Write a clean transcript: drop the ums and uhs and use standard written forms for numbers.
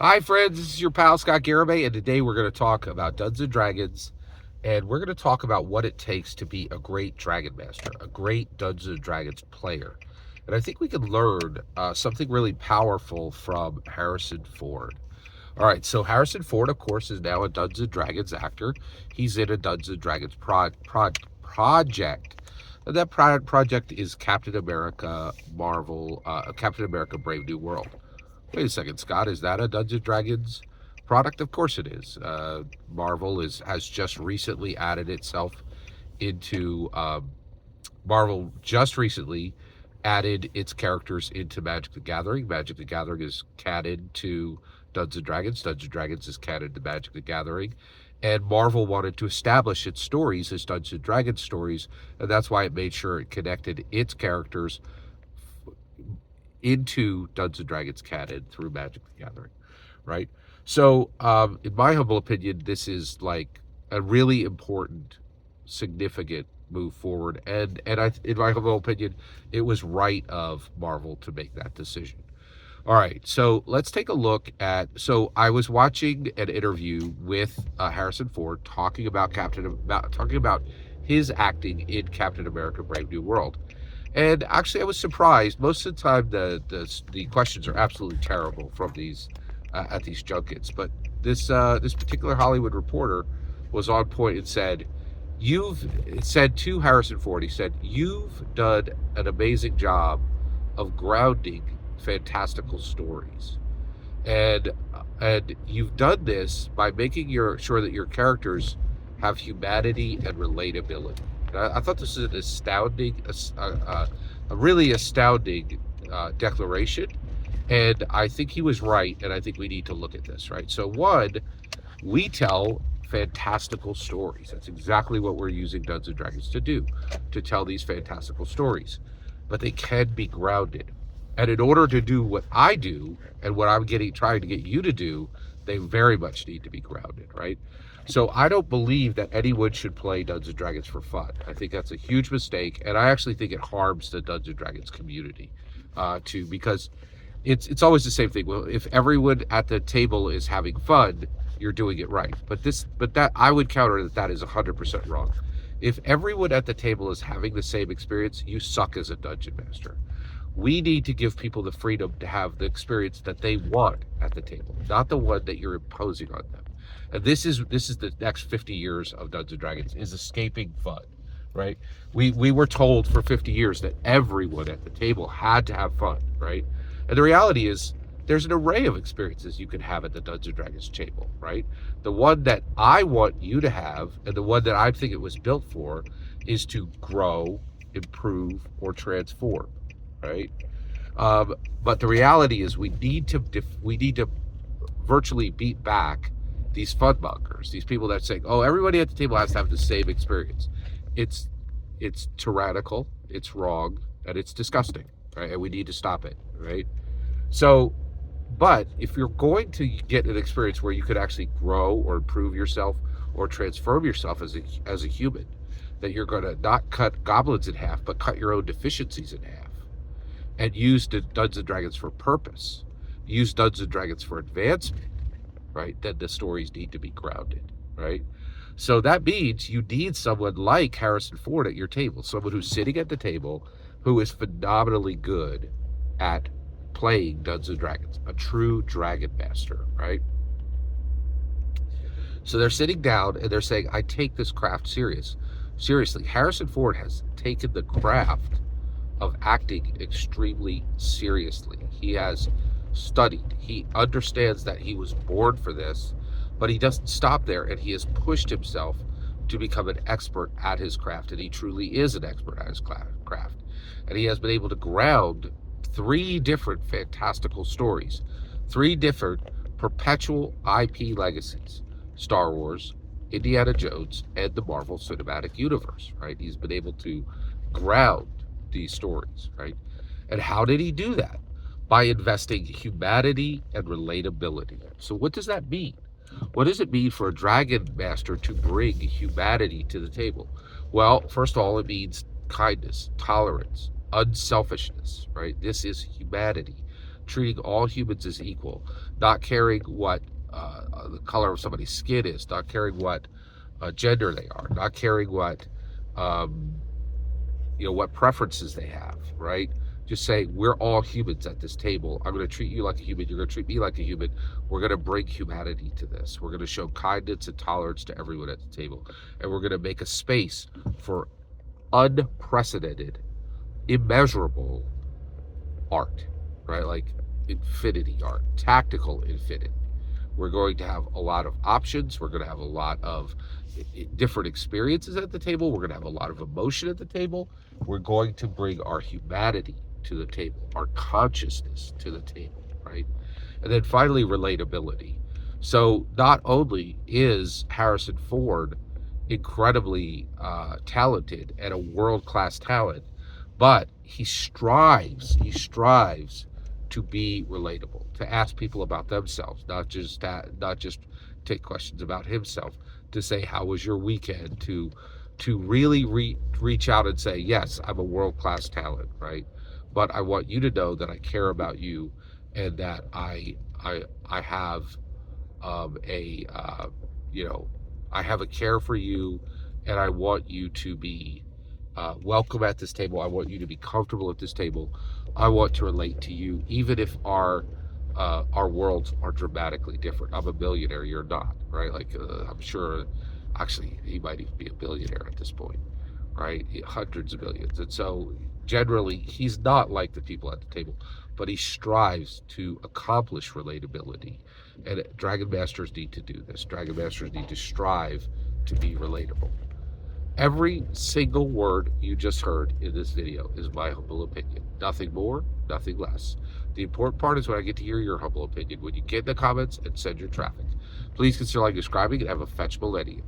Hi, friends. This is your pal Scott Garibay, and today we're going to talk about Dungeons and Dragons, and we're going to talk about what it takes to be a great Dragon Master, a great Dungeons and Dragons player. And I think we can learn something really powerful from Harrison Ford. All right, so Harrison Ford, of course, is now a Dungeons and Dragons actor. He's in a Dungeons and Dragons project. And that project is Captain America Marvel, Captain America Brave New World. Wait a second, Scott. Is that a Dungeons and Dragons product? Of course it is. Marvel has just recently added itself into Marvel. Just recently added its characters into Magic the Gathering. Magic the Gathering is canon to Dungeons and Dragons. Dungeons and Dragons is canon to Magic the Gathering. And Marvel wanted to establish its stories as Dungeons and Dragons stories, and that's why it made sure it connected its characters into Dungeons and Dragons canon through Magic the Gathering, right? So, in my humble opinion, this is like a really important, significant move forward, in my humble opinion, it was right of Marvel to make that decision. All right, so let's take a look at. So I was watching an interview with Harrison Ford talking about his acting in Captain America: Brave New World, and actually, I was surprised. Most of the time, the questions are absolutely terrible from these at these junkets. But this particular Hollywood reporter was on point and said, "You've," it said to Harrison Ford, he said, "You've done an amazing job of grounding fantastical stories, and you've done this by making sure that your characters have humanity and relatability." I thought this is an astounding, a really astounding declaration, and I think he was right. And I think we need to look at this, right? So, one, we tell fantastical stories. That's exactly what we're using Dungeons and Dragons to do, to tell these fantastical stories. But they can be grounded. And in order to do what I do and what trying to get you to do, they very much need to be grounded, right? So I don't believe that anyone should play Dungeons and Dragons for fun. I think that's a huge mistake, and I actually think it harms the Dungeons and Dragons community, too, because it's always the same thing. Well, if everyone at the table is having fun, you're doing it right. But that I would counter that is 100% wrong. If everyone at the table is having the same experience, you suck as a dungeon master. We need to give people the freedom to have the experience that they want at the table, not the one that you're imposing on them. And this is the next 50 years of Dungeons and Dragons, is escaping fun, right? We were told for 50 years that everyone at the table had to have fun, right? And the reality is there's an array of experiences you can have at the Dungeons and Dragons table, right? The one that I want you to have, and the one that I think it was built for, is to grow, improve, or transform, right? But the reality is we need to virtually beat back these fun bunkers, these people that say, "Oh, everybody at the table has to have the same experience." It's it's tyrannical, it's wrong, and it's disgusting, right? And we need to stop it, right? So, but if you're going to get an experience where you could actually grow or improve yourself or transform yourself as a human, that you're going to not cut goblins in half, but cut your own deficiencies in half, and use the Dungeons and Dragons for purpose, use Dungeons and Dragons for advancement, right? Then the stories need to be grounded, right? So that means you need someone like Harrison Ford at your table, someone who's sitting at the table who is phenomenally good at playing Dungeons and Dragons, a true dragon master, right? So they're sitting down and they're saying, "I take this craft seriously." Harrison Ford has taken the craft of acting extremely seriously. He has studied. He understands that he was born for this, but he doesn't stop there, and he has pushed himself to become an expert at his craft, and he truly is an expert at his craft. And he has been able to ground three different fantastical stories, three different perpetual IP legacies: Star Wars, Indiana Jones, and the Marvel Cinematic Universe, right? He's been able to ground these stories, right? And how did he do that? By investing humanity and relatability. So what does that mean? What does it mean for a dragon master to bring humanity to the table? Well, first of all, it means kindness, tolerance, unselfishness, right? This is humanity. treating all humans as equal, not caring what the color of somebody's skin is, not caring what gender they are, not caring what um, what preferences they have, right? Just say we're all humans at this table. I'm going to treat you like a human. You're going to treat me like a human. We're going to bring humanity to this. We're going to show kindness and tolerance to everyone at the table, and we're going to make a space for unprecedented, immeasurable art, right? Like infinity art, tactical infinity. We're going to have a lot of options. We're going to have a lot of different experiences at the table. We're going to have a lot of emotion at the table. We're going to bring our humanity to the table, our consciousness to the table, right? And then finally, relatability. So not only is Harrison Ford incredibly talented and a world-class talent, but he strives to be relatable, to ask people about themselves, not just take questions about himself, to say how was your weekend, to really reach out and say, yes, I'm a world-class talent, right? But I want you to know that I care about you, and that I have a I have a care for you, and I want you to be welcome at this table. I want you to be comfortable at this table. I want to relate to you, even if our worlds are dramatically different. I'm a billionaire, you're not, right? Like I'm sure, actually, he might even be a billionaire at this point, right? Hundreds of billions, and so generally, he's not like the people at the table, but he strives to accomplish relatability. And Dragon Masters need to do this. Dragon Masters need to strive to be relatable. Every single word you just heard in this video is my humble opinion. Nothing more, nothing less. The important part is when I get to hear your humble opinion, when you get in the comments and send your traffic. Please consider like, subscribing, and have a fetch millennium.